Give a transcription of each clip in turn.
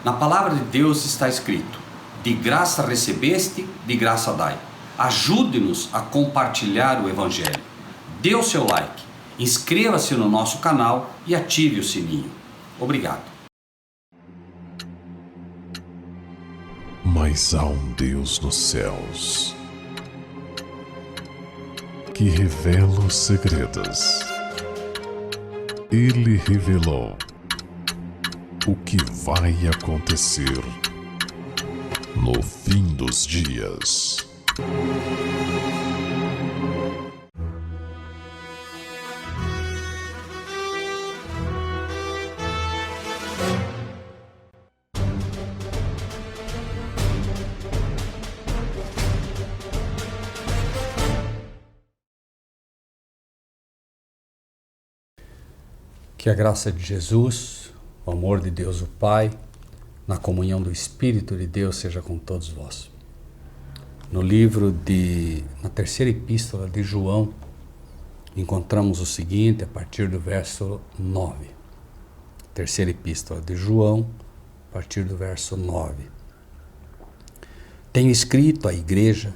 Na palavra de Deus está escrito: de graça recebeste, de graça dai. Ajude-nos a compartilhar o Evangelho. Dê o seu like, inscreva-se no nosso canal e ative o sininho. Obrigado. Mas há um Deus nos céus que revela os segredos. Ele revelou o que vai acontecer no fim dos dias. Que a graça de Jesus, o amor de Deus o Pai, na comunhão do Espírito de Deus seja com todos vós. Na terceira epístola de João, encontramos o seguinte a partir do verso 9. Terceira epístola de João, a partir do verso 9. Tenho escrito à igreja,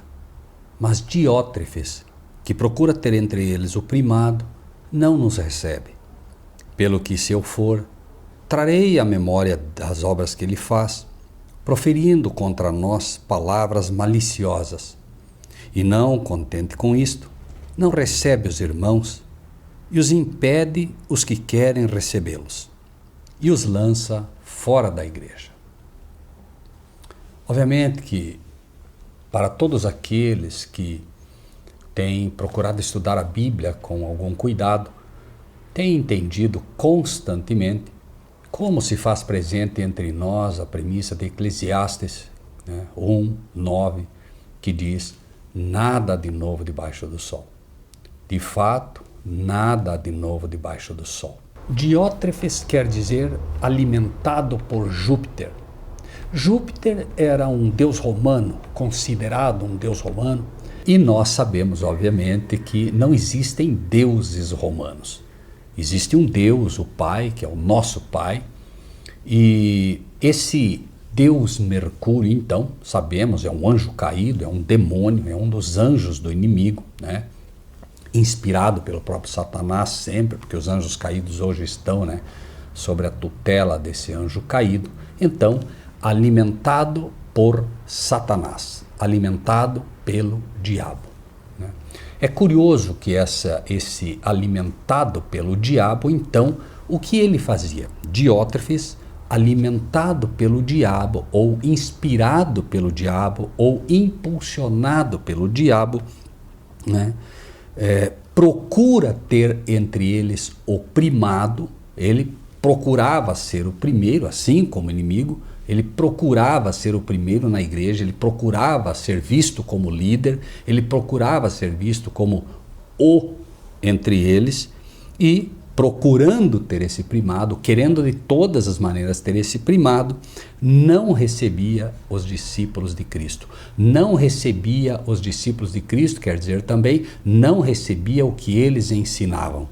mas Diótrefes, que procura ter entre eles o primado, não nos recebe. Pelo que, se eu for, trarei à memória das obras que ele faz, proferindo contra nós palavras maliciosas. E não contente com isto, não recebe os irmãos e os impede os que querem recebê-los, e os lança fora da igreja. Obviamente que, para todos aqueles que têm procurado estudar a Bíblia com algum cuidado, tem entendido constantemente como se faz presente entre nós a premissa de Eclesiastes 1:9, que diz: nada de novo debaixo do sol. De fato, nada de novo debaixo do sol. Diótrefes quer dizer alimentado por Júpiter. Júpiter era um deus romano, considerado um deus romano, e nós sabemos, obviamente, que não existem deuses romanos. Existe um Deus, o Pai, que é o nosso Pai, e esse Deus Mercúrio, então, sabemos, é um anjo caído, é um demônio, é um dos anjos do inimigo, inspirado pelo próprio Satanás sempre, porque os anjos caídos hoje estão sobre a tutela desse anjo caído. Então, alimentado por Satanás, alimentado pelo diabo. É curioso que esse alimentado pelo diabo, então, o que ele fazia? Diótrefes, alimentado pelo diabo, ou inspirado pelo diabo, ou impulsionado pelo diabo, procura ter entre eles o primado. Ele procurava ser o primeiro, assim como o inimigo. Ele procurava ser o primeiro na igreja, ele procurava ser visto como líder, ele procurava ser visto como o entre eles, e procurando ter esse primado, querendo de todas as maneiras ter esse primado, não recebia os discípulos de Cristo. Não recebia os discípulos de Cristo, quer dizer também, não recebia o que eles ensinavam.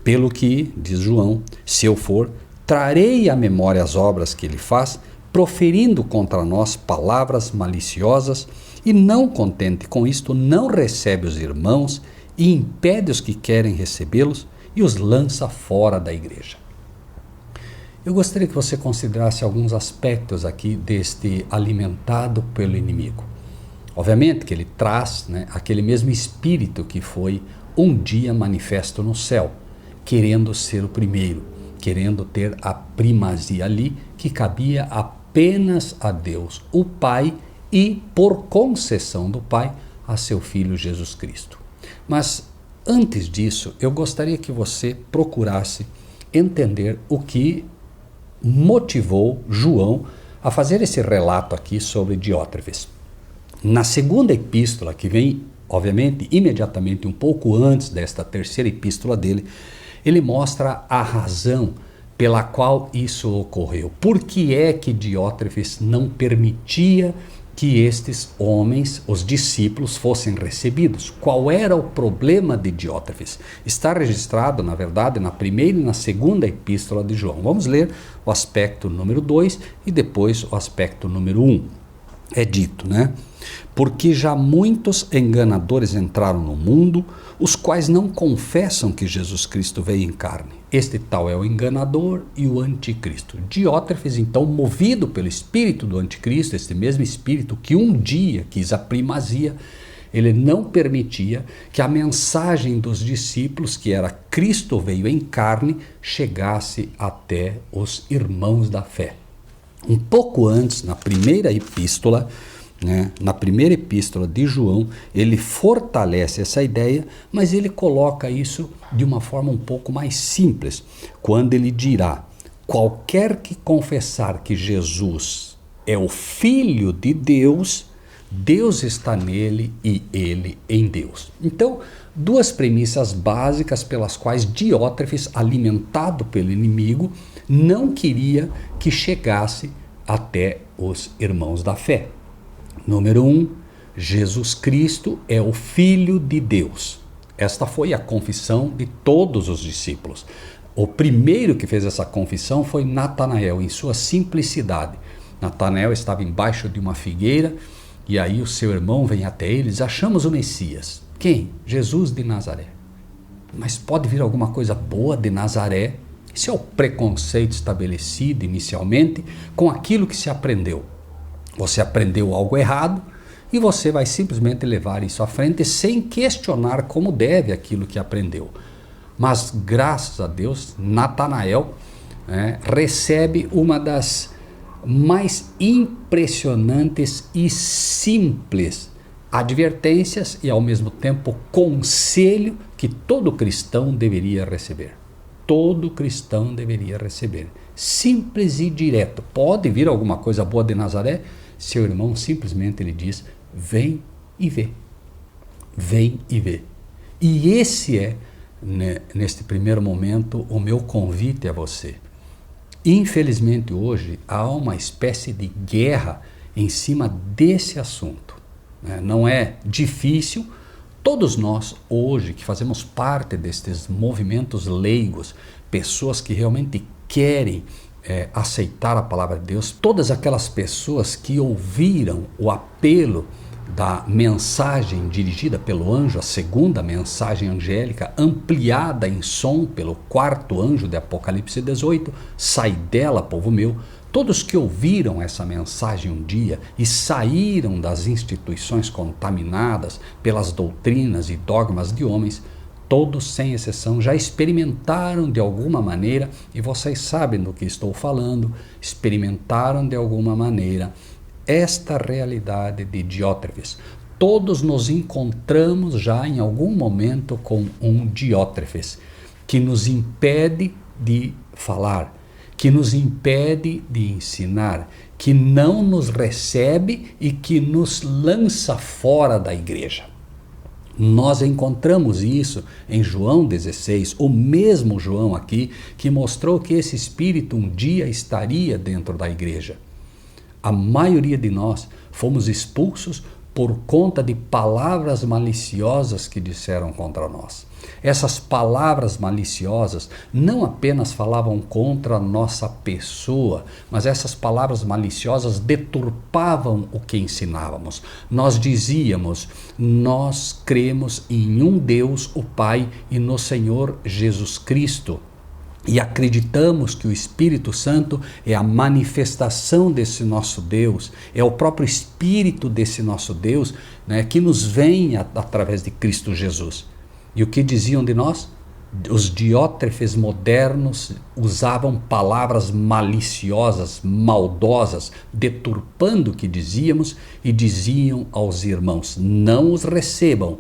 Pelo que, diz João, se eu for, trarei à memória as obras que ele faz, proferindo contra nós palavras maliciosas, e não contente com isto, não recebe os irmãos e impede os que querem recebê-los e os lança fora da igreja. Eu gostaria que você considerasse alguns aspectos aqui deste alimentado pelo inimigo. Obviamente que ele traz aquele mesmo espírito que foi um dia manifesto no céu, querendo ser o primeiro, querendo ter a primazia ali, que cabia apenas a Deus, o Pai, e por concessão do Pai, a seu Filho Jesus Cristo. Mas antes disso, eu gostaria que você procurasse entender o que motivou João a fazer esse relato aqui sobre Diótrefes. Na segunda epístola, que vem, obviamente, imediatamente um pouco antes desta terceira epístola dele, ele mostra a razão pela qual isso ocorreu. Por que é que Diótrefes não permitia que estes homens, os discípulos, fossem recebidos. Qual era o problema de Diótrefes? Está registrado, na verdade, na primeira e na segunda epístola de João. Vamos ler o aspecto número 2 e depois o aspecto número 1. É dito, né? Porque já muitos enganadores entraram no mundo, os quais não confessam que Jesus Cristo veio em carne. Este tal é o enganador e o anticristo. Diótrefes, então, movido pelo espírito do anticristo, este mesmo espírito que um dia quis a primazia, ele não permitia que a mensagem dos discípulos, que era Cristo veio em carne, chegasse até os irmãos da fé. Um pouco antes, na primeira epístola, na primeira epístola de João, ele fortalece essa ideia, mas ele coloca isso de uma forma um pouco mais simples, quando ele dirá: qualquer que confessar que Jesus é o Filho de Deus, Deus está nele e ele em Deus. Então, duas premissas básicas pelas quais Diótrefes, alimentado pelo inimigo, não queria que chegasse até os irmãos da fé. Número 1, Jesus Cristo é o Filho de Deus. Esta foi a confissão de todos os discípulos. O primeiro que fez essa confissão foi Natanael, em sua simplicidade. Natanael estava embaixo de uma figueira e aí o seu irmão vem até ele e diz: achamos o Messias. Quem? Jesus de Nazaré. Mas pode vir alguma coisa boa de Nazaré? Esse é o preconceito estabelecido inicialmente com aquilo que se aprendeu. Você aprendeu algo errado e você vai simplesmente levar isso à frente sem questionar como deve aquilo que aprendeu. Mas, graças a Deus, Natanael recebe uma das mais impressionantes e simples advertências e, ao mesmo tempo, conselho que todo cristão deveria receber. Todo cristão deveria receber. Simples e direto. Pode vir alguma coisa boa de Nazaré? Seu irmão simplesmente lhe diz: vem e vê. Vem e vê. E esse é, neste primeiro momento, o meu convite a você. Infelizmente hoje há uma espécie de guerra em cima desse assunto. Não é difícil. Todos nós hoje que fazemos parte destes movimentos leigos, pessoas que realmente querem aceitar a palavra de Deus, todas aquelas pessoas que ouviram o apelo da mensagem dirigida pelo anjo, a segunda mensagem angélica, ampliada em som pelo quarto anjo de Apocalipse 18, sai dela, povo meu. Todos que ouviram essa mensagem um dia e saíram das instituições contaminadas pelas doutrinas e dogmas de homens, todos sem exceção já experimentaram de alguma maneira, e vocês sabem do que estou falando, experimentaram de alguma maneira esta realidade de Diótrefes. Todos nos encontramos já em algum momento com um Diótrefes que nos impede de falar, que nos impede de ensinar, que não nos recebe e que nos lança fora da igreja. Nós encontramos isso em João 16, o mesmo João aqui, que mostrou que esse espírito um dia estaria dentro da igreja. A maioria de nós fomos expulsos por conta de palavras maliciosas que disseram contra nós. Essas palavras maliciosas não apenas falavam contra a nossa pessoa, mas essas palavras maliciosas deturpavam o que ensinávamos. Nós dizíamos: nós cremos em um Deus, o Pai, e no Senhor Jesus Cristo. E acreditamos que o Espírito Santo é a manifestação desse nosso Deus, é o próprio Espírito desse nosso Deus, que nos vem através de Cristo Jesus. E o que diziam de nós? Os Diótrefes modernos usavam palavras maliciosas, maldosas, deturpando o que dizíamos, e diziam aos irmãos: não os recebam,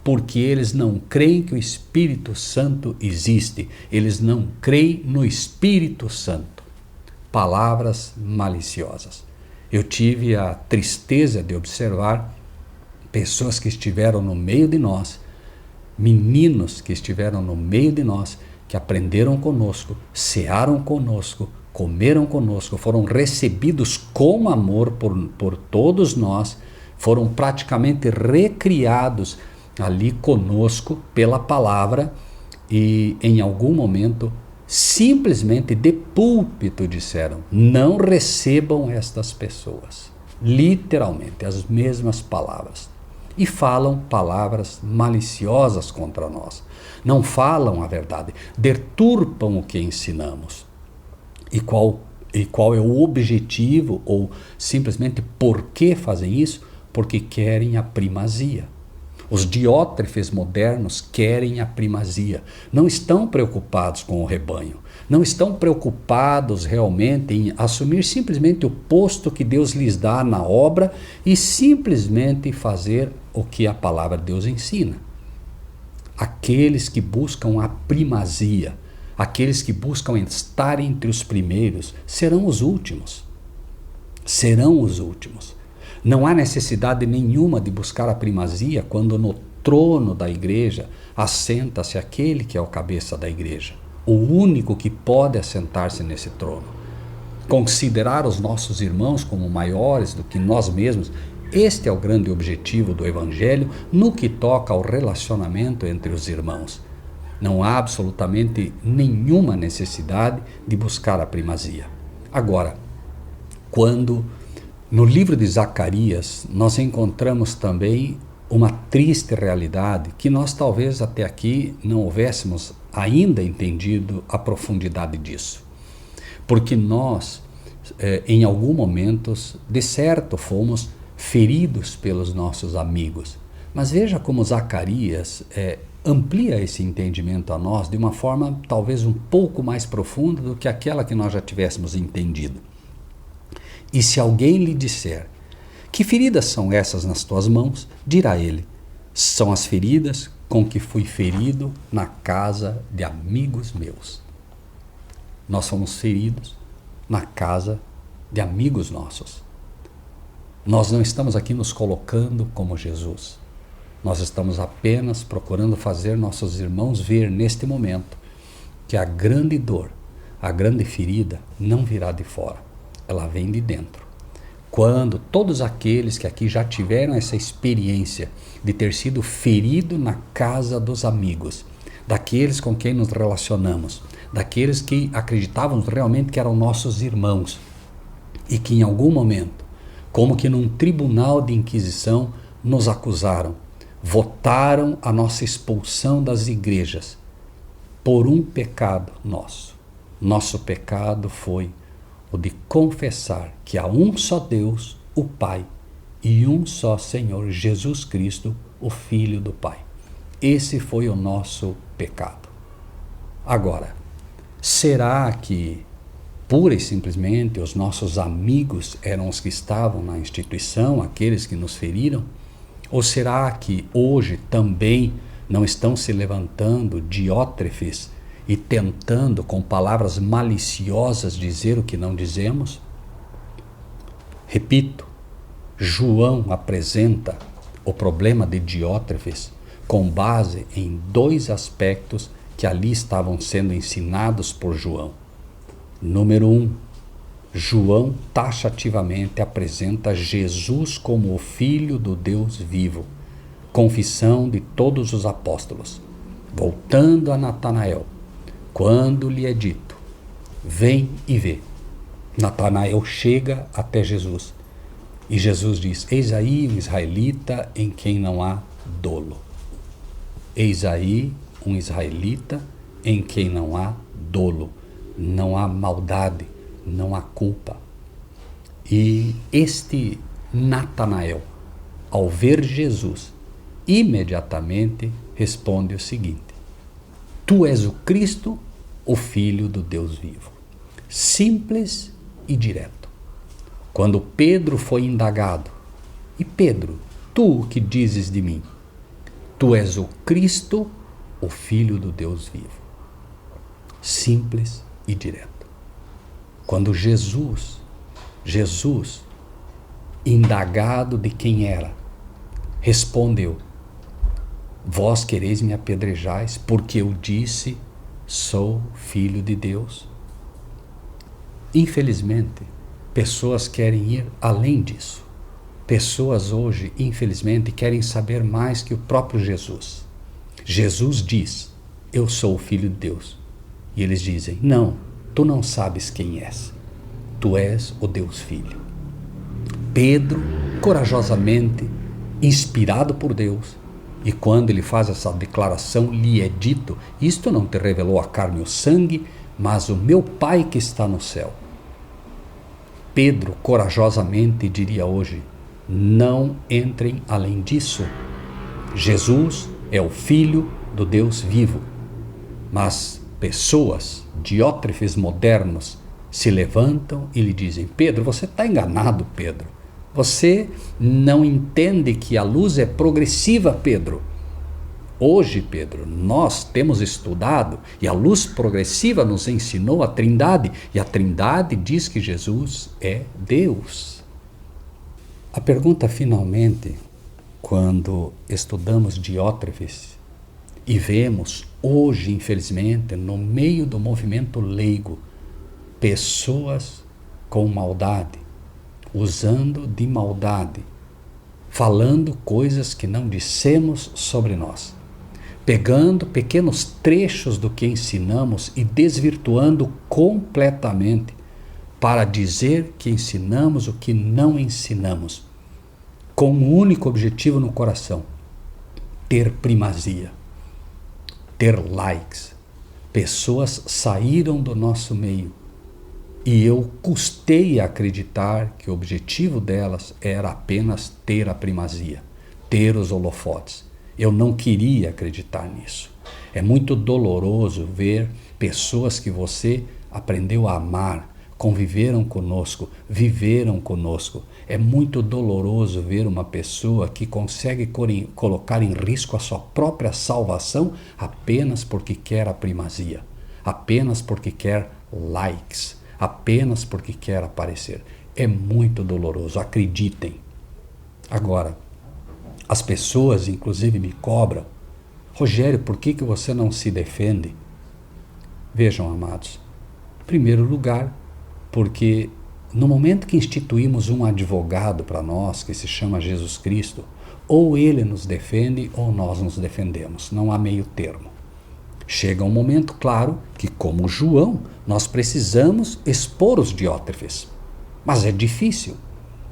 porque eles não creem que o Espírito Santo existe, eles não creem no Espírito Santo. Palavras maliciosas. Eu tive a tristeza de observar pessoas que estiveram no meio de nós, meninos que estiveram no meio de nós, que aprenderam conosco, cearam conosco, comeram conosco, foram recebidos com amor por todos nós, foram praticamente recriados ali conosco pela palavra e em algum momento simplesmente de púlpito disseram: não recebam estas pessoas. Literalmente as mesmas palavras. E falam palavras maliciosas contra nós. Não falam a verdade, deturpam o que ensinamos. E qual é o objetivo ou simplesmente por que fazem isso? Porque querem a primazia. Os diótrefes modernos querem a primazia. Não estão preocupados com o rebanho. Não estão preocupados realmente em assumir simplesmente o posto que Deus lhes dá na obra e simplesmente fazer o que a palavra de Deus ensina. Aqueles que buscam a primazia, aqueles que buscam estar entre os primeiros, serão os últimos. Serão os últimos. Não há necessidade nenhuma de buscar a primazia quando no trono da igreja assenta-se aquele que é o cabeça da igreja, o único que pode assentar-se nesse trono. Considerar os nossos irmãos como maiores do que nós mesmos, este é o grande objetivo do Evangelho no que toca ao relacionamento entre os irmãos. Não há absolutamente nenhuma necessidade de buscar a primazia. Agora, quando no livro de Zacarias nós encontramos também uma triste realidade que nós talvez até aqui não houvéssemos ainda entendido a profundidade disso. Porque nós, em algum momento, de certo, fomos feridos pelos nossos amigos. Mas veja como Zacarias amplia esse entendimento a nós de uma forma talvez um pouco mais profunda do que aquela que nós já tivéssemos entendido. E se alguém lhe disser: que feridas são essas nas tuas mãos? Dirá ele: são as feridas com que fui ferido na casa de amigos meus. Nós fomos feridos na casa de amigos nossos. Nós não estamos aqui nos colocando como Jesus. Nós estamos apenas procurando fazer nossos irmãos ver neste momento que a grande dor, a grande ferida não virá de fora, ela vem de dentro. Quando todos aqueles que aqui já tiveram essa experiência de ter sido ferido na casa dos amigos, daqueles com quem nos relacionamos, daqueles que acreditávamos realmente que eram nossos irmãos e que em algum momento, como que num tribunal de inquisição, nos acusaram, votaram a nossa expulsão das igrejas por um pecado nosso. Nosso pecado foi o de confessar que há um só Deus, o Pai, e um só Senhor Jesus Cristo, o Filho do Pai. Esse foi o nosso pecado. Agora, será que pura e simplesmente os nossos amigos eram os que estavam na instituição, aqueles que nos feriram? Ou será que hoje também não estão se levantando diótrefes e tentando com palavras maliciosas dizer o que não dizemos? Repito, João apresenta o problema de Diótrefes com base em dois aspectos que ali estavam sendo ensinados por João. Número 1, João taxativamente apresenta Jesus como o Filho do Deus vivo, confissão de todos os apóstolos. Voltando a Natanael, quando lhe é dito: vem e vê, Natanael chega até Jesus e Jesus diz: eis aí um israelita em quem não há dolo. Eis aí um israelita em quem não há dolo, não há maldade, não há culpa. E este Natanael, ao ver Jesus, imediatamente responde o seguinte: tu és o Cristo, o Filho do Deus vivo. Simples e direto. Quando Pedro foi indagado: e Pedro, tu o que dizes de mim? Tu és o Cristo, o Filho do Deus vivo. Simples e direto. Quando Jesus, indagado de quem era, respondeu: vós quereis me apedrejais porque eu disse, sou filho de Deus? Infelizmente, pessoas querem ir além disso. Pessoas hoje, infelizmente, querem saber mais que o próprio Jesus. Jesus diz: eu sou o Filho de Deus. E eles dizem: não, tu não sabes quem és. Tu és o Deus Filho. Pedro, corajosamente, inspirado por Deus, e quando ele faz essa declaração, lhe é dito: isto não te revelou a carne e o sangue, mas o meu Pai que está no céu. Pedro, corajosamente, diria hoje: não entrem além disso. Jesus é o Filho do Deus vivo. Mas pessoas, diótrefes modernos, se levantam e lhe dizem: Pedro, você está enganado, Pedro. Você não entende que a luz é progressiva, Pedro. Hoje, Pedro, nós temos estudado e a luz progressiva nos ensinou a Trindade, e a Trindade diz que Jesus é Deus. A pergunta, finalmente, quando estudamos Diótrefes e vemos hoje, infelizmente, no meio do movimento leigo, pessoas com maldade, usando de maldade, falando coisas que não dissemos sobre nós, pegando pequenos trechos do que ensinamos e desvirtuando completamente para dizer que ensinamos o que não ensinamos, com um único objetivo no coração: ter primazia, ter likes. Pessoas saíram do nosso meio e eu custei a acreditar que o objetivo delas era apenas ter a primazia, ter os holofotes. Eu não queria acreditar nisso. É muito doloroso ver pessoas que você aprendeu a amar, conviveram conosco, viveram conosco. É muito doloroso ver uma pessoa que consegue colocar em risco a sua própria salvação apenas porque quer a primazia, apenas porque quer likes, apenas porque quer aparecer. É muito doloroso, acreditem. Agora, as pessoas inclusive me cobram: Rogério, por que você não se defende? Vejam, amados, em primeiro lugar, porque no momento que instituímos um advogado para nós, que se chama Jesus Cristo, ou ele nos defende ou nós nos defendemos, não há meio termo. Chega um momento, claro, que como João, nós precisamos expor os diótrefes. Mas é difícil,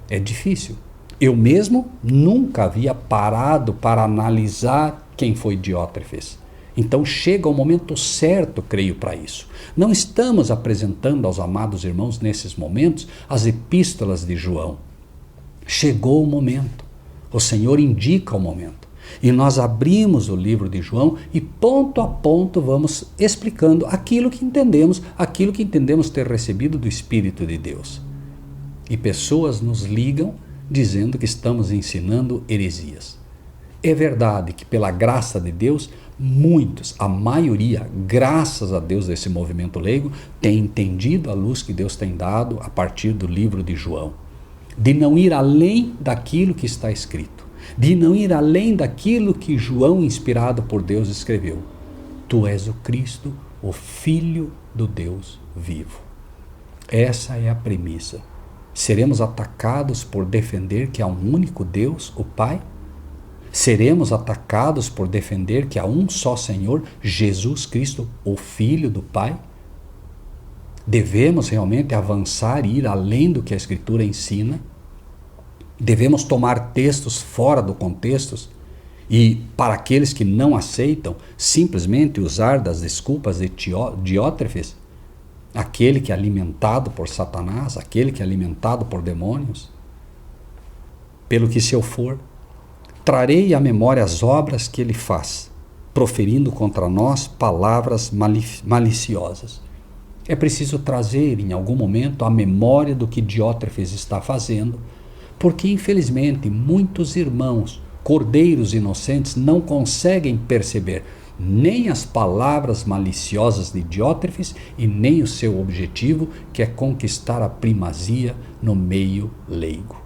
é difícil. Eu mesmo nunca havia parado para analisar quem foi Diótrefes. Então chega o momento certo, creio, para isso. Não estamos apresentando aos amados irmãos nesses momentos as epístolas de João. Chegou o momento, o Senhor indica o momento. E nós abrimos o livro de João e ponto a ponto vamos explicando aquilo que entendemos ter recebido do Espírito de Deus. E pessoas nos ligam dizendo que estamos ensinando heresias. É verdade que pela graça de Deus, muitos, a maioria, graças a Deus desse movimento leigo, tem entendido a luz que Deus tem dado a partir do livro de João. De não ir além daquilo que está escrito. De não ir além daquilo que João, inspirado por Deus, escreveu. Tu és o Cristo, o Filho do Deus vivo. Essa é a premissa. Seremos atacados por defender que há um único Deus, o Pai? Seremos atacados por defender que há um só Senhor, Jesus Cristo, o Filho do Pai? Devemos realmente avançar e ir além do que a Escritura ensina? Devemos tomar textos fora do contexto e, para aqueles que não aceitam, simplesmente usar das desculpas de Diótrefes? Aquele que é alimentado por Satanás, aquele que é alimentado por demônios? Pelo que se eu for, trarei à memória as obras que ele faz, proferindo contra nós palavras maliciosas. É preciso trazer em algum momento a memória do que Diótrefes está fazendo, porque infelizmente muitos irmãos, cordeiros inocentes, não conseguem perceber nem as palavras maliciosas de Diótrefes e nem o seu objetivo, que é conquistar a primazia no meio leigo.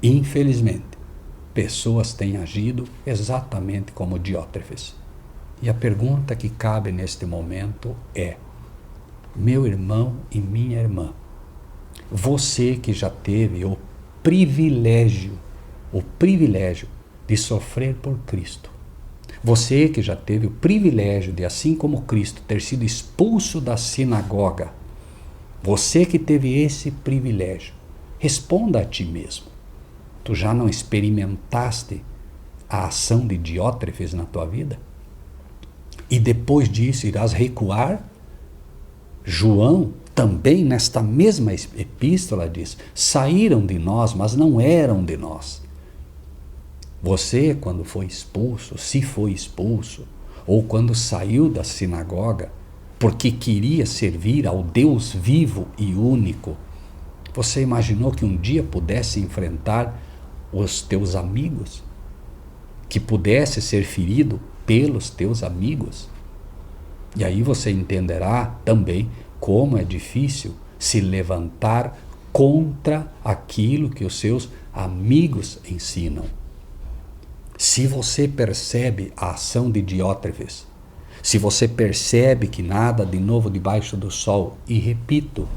Infelizmente, pessoas têm agido exatamente como Diótrefes. E a pergunta que cabe neste momento é: Meu irmão e minha irmã, você que já teve o privilégio de sofrer por Cristo, você que já teve o privilégio de, assim como Cristo, ter sido expulso da sinagoga, você que teve esse privilégio, responda a ti mesmo. Tu já não experimentaste a ação de Diótrefes na tua vida? E depois disso irás recuar? João, também nesta mesma epístola, diz: saíram de nós, mas não eram de nós. Você, quando foi expulso, se foi expulso, ou quando saiu da sinagoga, porque queria servir ao Deus vivo e único, você imaginou que um dia pudesse enfrentar os teus amigos? Que pudesse ser ferido pelos teus amigos? E aí você entenderá também como é difícil se levantar contra aquilo que os seus amigos ensinam. Se você percebe a ação de Diótrefes, se você percebe que nada de novo debaixo do sol, e repito,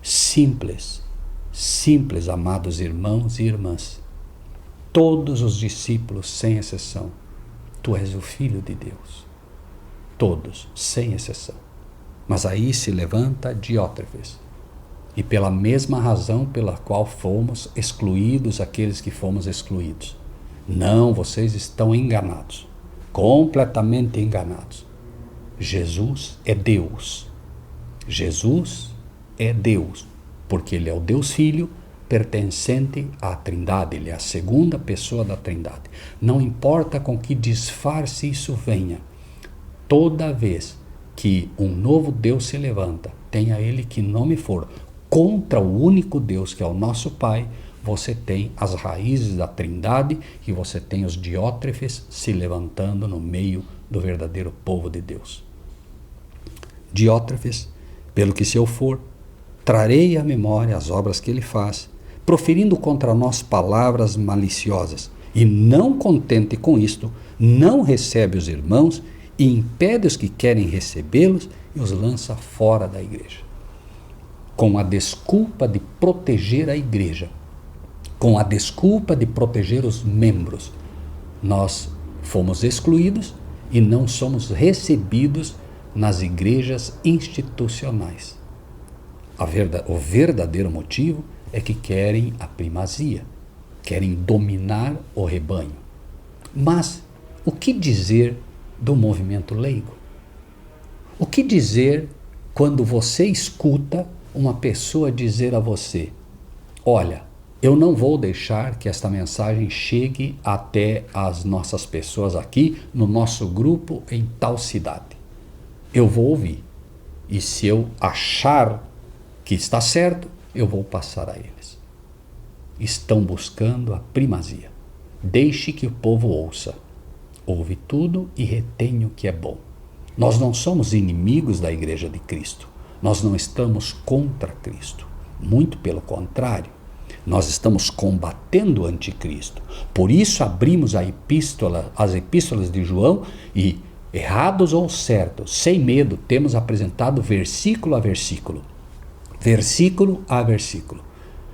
simples, amados irmãos e irmãs, todos os discípulos, sem exceção, tu és o Filho de Deus. Todos, sem exceção. Mas aí se levanta Diótrefes, e pela mesma razão pela qual fomos excluídos aqueles que fomos excluídos. Não, vocês estão enganados, completamente enganados. Jesus é Deus. Jesus é Deus, porque Ele é o Deus Filho, pertencente à Trindade. Ele é a segunda pessoa da Trindade. Não importa com que disfarce isso venha, toda vez que um novo Deus se levanta, tenha ele que nome for, contra o único Deus que é o nosso Pai, você tem as raízes da Trindade e você tem os Diótrefes se levantando no meio do verdadeiro povo de Deus. Diótrefes, pelo que se eu for, trarei à memória as obras que ele faz, proferindo contra nós palavras maliciosas, e não contente com isto, não recebe os irmãos e impede os que querem recebê-los e os lança fora da igreja. Com a desculpa de proteger a igreja, com a desculpa de proteger os membros, nós fomos excluídos e não somos recebidos nas igrejas institucionais. O verdadeiro motivo é que querem a primazia, querem dominar o rebanho. Mas o que dizer do movimento leigo? O que dizer quando você escuta uma pessoa dizer a você: olha, eu não vou deixar que esta mensagem chegue até as nossas pessoas aqui no nosso grupo em tal cidade. Eu vou ouvir. E se eu achar que está certo, eu vou passar a eles. Estão buscando a primazia. Deixe que o povo ouça. Ouve tudo e retém o que é bom. Nós não somos inimigos da Igreja de Cristo. Nós não estamos contra Cristo. Muito pelo contrário. Nós estamos combatendo o anticristo. Por isso abrimos as epístolas de João e, errados ou certos, sem medo, temos apresentado versículo a versículo. Versículo a versículo.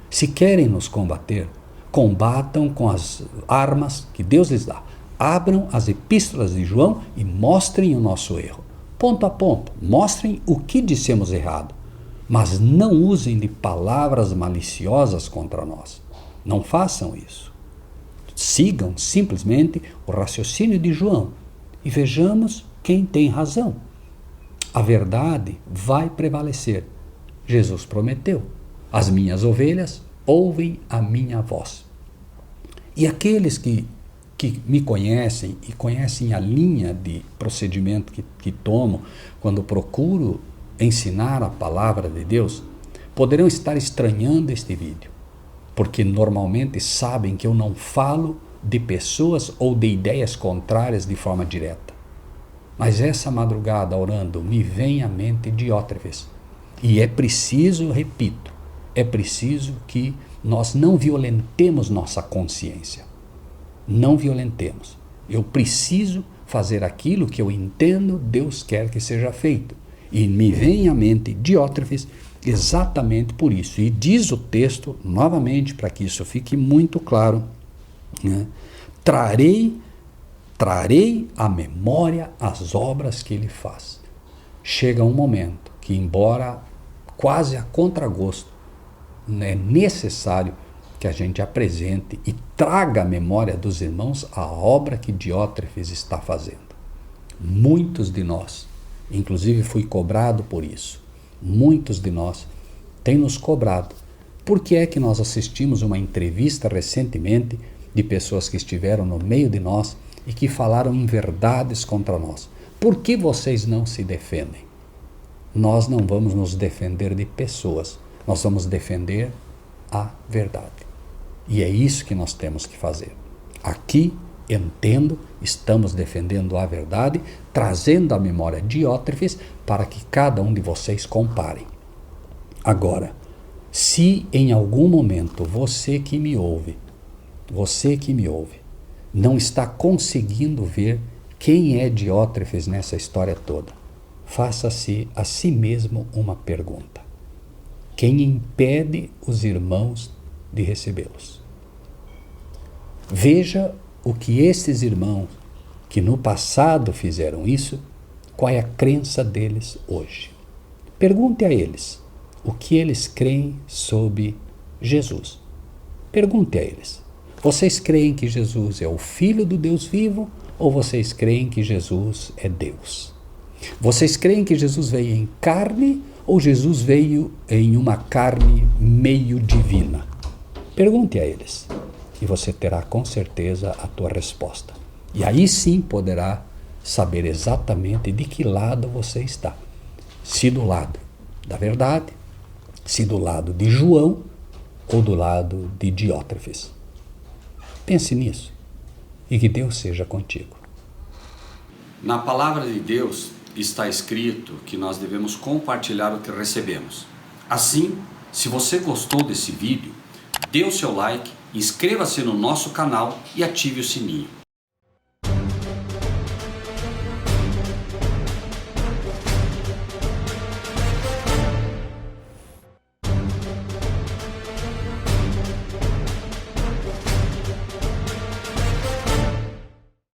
Se querem nos combater, combatam com as armas que Deus lhes dá. Abram as epístolas de João e mostrem o nosso erro. Ponto a ponto, mostrem o que dissemos errado. Mas não usem de palavras maliciosas contra nós. Não façam isso. Sigam simplesmente o raciocínio de João e vejamos quem tem razão. A verdade vai prevalecer. Jesus prometeu: as minhas ovelhas ouvem a minha voz. E aqueles que me conhecem e conhecem a linha de procedimento que tomo quando procuro ensinar a palavra de Deus, poderão estar estranhando este vídeo, porque normalmente sabem que eu não falo de pessoas ou de ideias contrárias de forma direta. Mas essa madrugada, orando, me vem à mente Diótrefes. E é preciso, repito, é preciso que nós não violentemos nossa consciência. Não violentemos. Eu preciso fazer aquilo que eu entendo Deus quer que seja feito. E me vem à mente Diótrefes exatamente por isso. E diz o texto, novamente, para que isso fique muito claro, né? Trarei à memória as obras que ele faz. Chega um momento que, embora quase a contragosto, é necessário que a gente apresente e traga à memória dos irmãos a obra que Diótrefes está fazendo. Muitos de nós, inclusive fui cobrado por isso, muitos de nós têm nos cobrado. Por que é que nós assistimos uma entrevista recentemente de pessoas que estiveram no meio de nós e que falaram inverdades contra nós? Por que vocês não se defendem? Nós não vamos nos defender de pessoas, nós vamos defender a verdade. E é isso que nós temos que fazer. Aqui, entendo, estamos defendendo a verdade, trazendo à memória Diótrefes para que cada um de vocês comparem. Agora, se em algum momento você que me ouve, não está conseguindo ver quem é Diótrefes nessa história toda, faça-se a si mesmo uma pergunta: quem impede os irmãos de recebê-los? Veja o que esses irmãos que no passado fizeram isso, qual é a crença deles hoje. Pergunte a eles o que eles creem sobre Jesus. Pergunte a eles: vocês creem que Jesus é o Filho do Deus vivo ou vocês creem que Jesus é Deus? Vocês creem que Jesus veio em carne ou Jesus veio em uma carne meio divina? Pergunte a eles e você terá com certeza a tua resposta. E aí sim poderá saber exatamente de que lado você está. Se do lado da verdade, se do lado de João ou do lado de Diótrefes. Pense nisso e que Deus seja contigo. Na palavra de Deus está escrito que nós devemos compartilhar o que recebemos. Assim, se você gostou desse vídeo, dê o seu like, inscreva-se no nosso canal e ative o sininho.